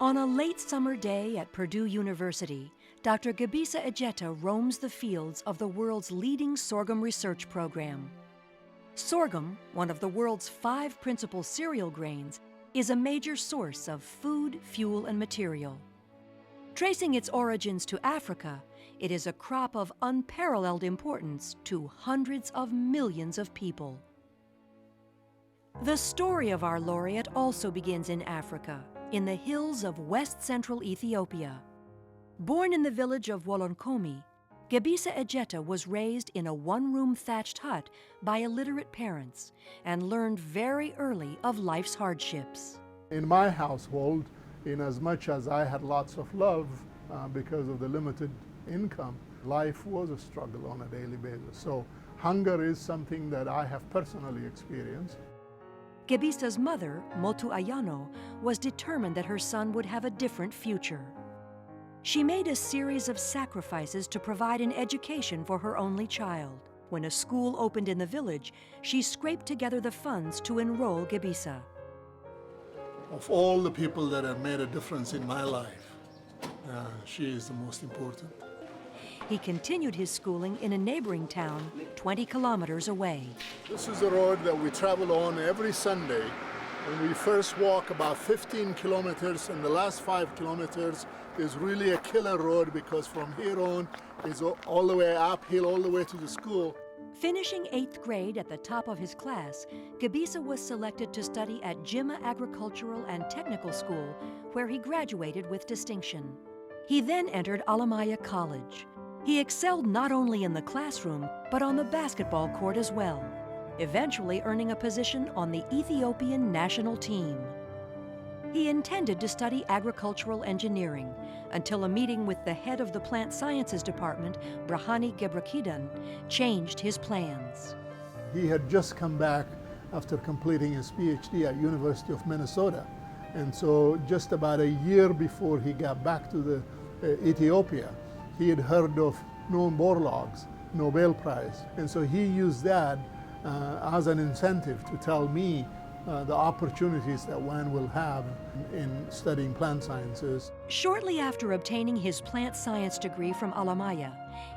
On a late summer day at Purdue University, Dr. Gebisa Ejeta roams the fields of the world's leading sorghum research program. Sorghum, one of the world's 5 principal cereal grains, is a major source of food, fuel, and material. Tracing its origins to Africa, it is a crop of unparalleled importance to hundreds of millions of people. The story of our laureate also begins in Africa, in the hills of west-central Ethiopia. Born in the village of Wolonkomi, Gebisa Ejeta was raised in a one-room thatched hut by illiterate parents and learned very early of life's hardships. In my household, in as much as I had lots of love because of the limited income, life was a struggle on a daily basis. So hunger is something that I have personally experienced. Gebisa's mother, Motu Ayano, was determined that her son would have a different future. She made a series of sacrifices to provide an education for her only child. When a school opened in the village, she scraped together the funds to enroll Gebisa. Of all the people that have made a difference in my life, she is the most important. He continued his schooling in a neighboring town 20 kilometers away. This is a road that we travel on every Sunday. And we first walk about 15 kilometers, and the last 5 kilometers is really a killer road because from here on is all the way uphill, all the way to the school. Finishing 8th grade at the top of his class, Gebisa was selected to study at Jimma Agricultural and Technical School, where he graduated with distinction. He then entered Alamaya College. He excelled not only in the classroom, but on the basketball court as well, eventually earning a position on the Ethiopian national team. He intended to study agricultural engineering until a meeting with the head of the plant sciences department, Brahani Gebrakidan, changed his plans. He had just come back after completing his PhD at University of Minnesota. And so just about a year before he got back to Ethiopia, he had heard of Noam Borlaug's Nobel Prize. And so he used that as an incentive to tell me the opportunities that one will have in studying plant sciences. Shortly after obtaining his plant science degree from Alamaya,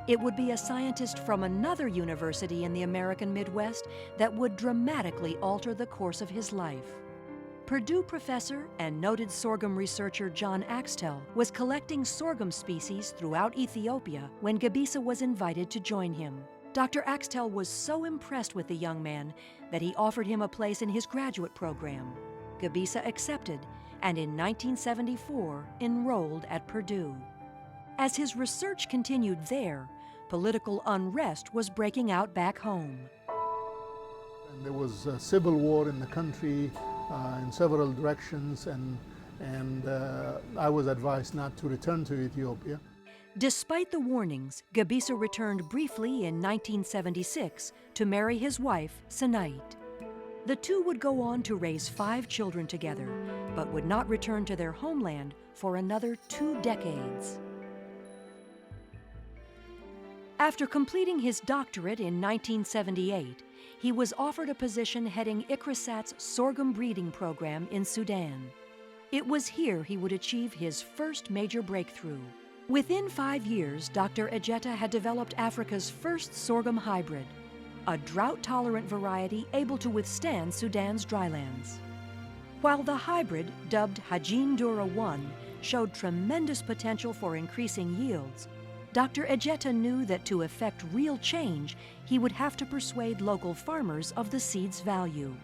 it would be a scientist from another university in the American Midwest that would dramatically alter the course of his life. Purdue professor and noted sorghum researcher John Axtell was collecting sorghum species throughout Ethiopia when Gebisa was invited to join him. Dr. Axtell was so impressed with the young man that he offered him a place in his graduate program. Gebisa accepted and in 1974 enrolled at Purdue. As his research continued there, political unrest was breaking out back home. And there was a civil war in the country in several directions, and I was advised not to return to Ethiopia. Despite the warnings, Gebisa returned briefly in 1976 to marry his wife, Senait. The two would go on to raise 5 children together, but would not return to their homeland for another 2 decades. After completing his doctorate in 1978, he was offered a position heading ICRISAT's sorghum breeding program in Sudan. It was here he would achieve his first major breakthrough. Within 5 years, Dr. Ejeta had developed Africa's first sorghum hybrid, a drought-tolerant variety able to withstand Sudan's drylands. While the hybrid, dubbed Hajin Dura 1, showed tremendous potential for increasing yields, Dr. Ejeta knew that to effect real change, he would have to persuade local farmers of the seed's value.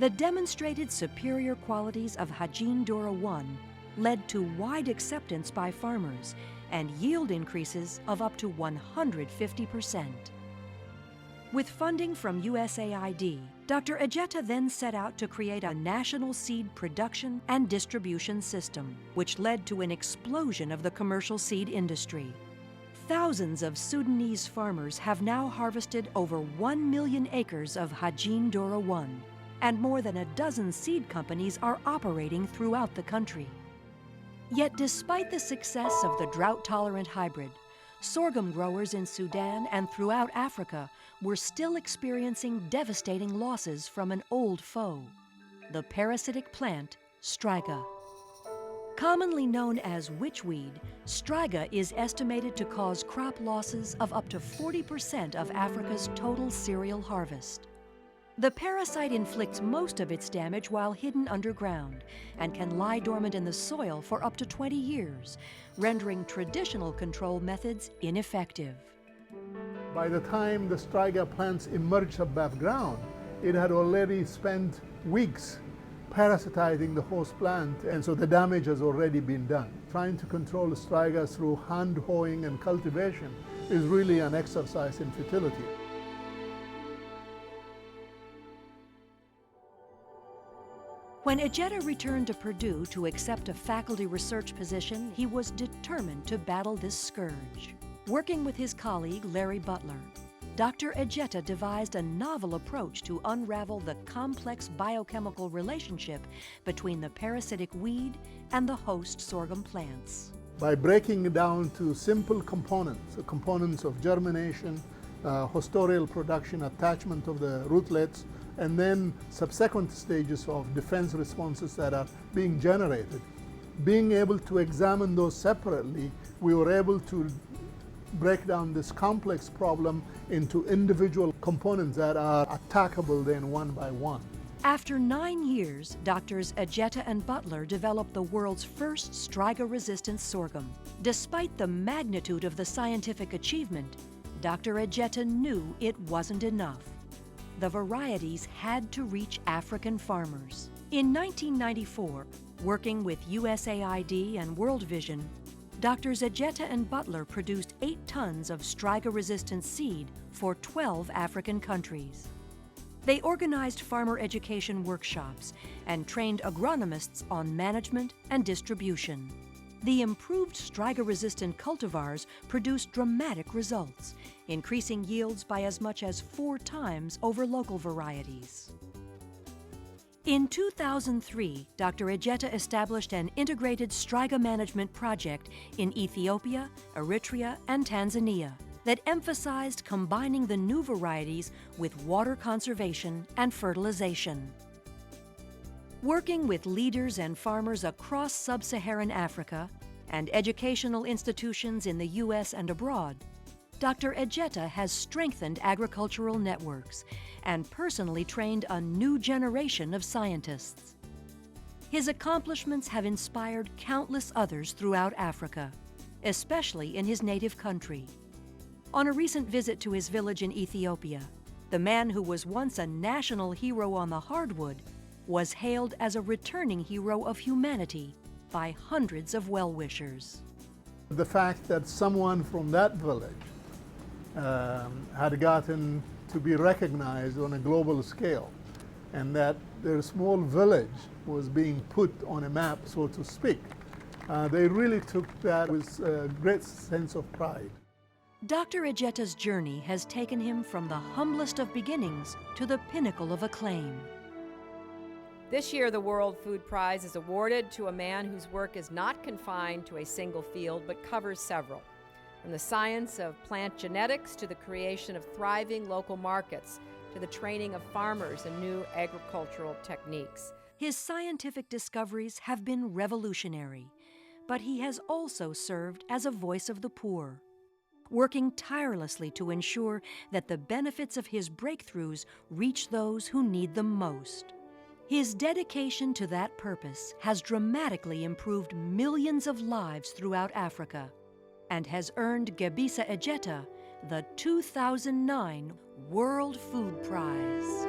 The demonstrated superior qualities of Hajin Dura 1 led to wide acceptance by farmers and yield increases of up to 150%. With funding from USAID, Dr. Ejeta then set out to create a national seed production and distribution system, which led to an explosion of the commercial seed industry. Thousands of Sudanese farmers have now harvested over 1 million acres of Hajin Dura 1, and more than a dozen seed companies are operating throughout the country. Yet despite the success of the drought-tolerant hybrid, sorghum growers in Sudan and throughout Africa were still experiencing devastating losses from an old foe, the parasitic plant Striga. Commonly known as witchweed, Striga is estimated to cause crop losses of up to 40% of Africa's total cereal harvest. The parasite inflicts most of its damage while hidden underground and can lie dormant in the soil for up to 20 years, rendering traditional control methods ineffective. By the time the Striga plants emerged above ground, it had already spent weeks parasitizing the host plant, and so the damage has already been done. Trying to control the Striga through hand hoeing and cultivation is really an exercise in futility. When Ejeta returned to Purdue to accept a faculty research position, he was determined to battle this scourge. Working with his colleague, Larry Butler, Dr. Ejeta devised a novel approach to unravel the complex biochemical relationship between the parasitic weed and the host sorghum plants. By breaking it down to simple components, the components of germination, hostorial production, attachment of the rootlets, and then subsequent stages of defense responses that are being generated. Being able to examine those separately, we were able to break down this complex problem into individual components that are attackable then one by one. After 9 years, Drs. Ejeta and Butler developed the world's first Striga-resistant sorghum. Despite the magnitude of the scientific achievement, Dr. Ejeta knew it wasn't enough. The varieties had to reach African farmers. In 1994, working with USAID and World Vision, Drs. Ejeta and Butler produced 8 tons of Striga-resistant seed for 12 African countries. They organized farmer education workshops and trained agronomists on management and distribution. The improved Striga-resistant cultivars produced dramatic results, increasing yields by as much as 4 times over local varieties. In 2003, Dr. Ejeta established an integrated Striga management project in Ethiopia, Eritrea, and Tanzania that emphasized combining the new varieties with water conservation and fertilization. Working with leaders and farmers across sub-Saharan Africa and educational institutions in the U.S. and abroad, Dr. Ejeta has strengthened agricultural networks and personally trained a new generation of scientists. His accomplishments have inspired countless others throughout Africa, especially in his native country. On a recent visit to his village in Ethiopia, the man who was once a national hero on the hardwood was hailed as a returning hero of humanity by hundreds of well-wishers. The fact that someone from that village had gotten to be recognized on a global scale, and that their small village was being put on a map, so to speak, they really took that with a great sense of pride. Dr. Ejeta's journey has taken him from the humblest of beginnings to the pinnacle of acclaim. This year, the World Food Prize is awarded to a man whose work is not confined to a single field, but covers several. From the science of plant genetics to the creation of thriving local markets, to the training of farmers in new agricultural techniques. His scientific discoveries have been revolutionary, but he has also served as a voice of the poor, working tirelessly to ensure that the benefits of his breakthroughs reach those who need them most. His dedication to that purpose has dramatically improved millions of lives throughout Africa and has earned Gebisa Ejeta the 2009 World Food Prize.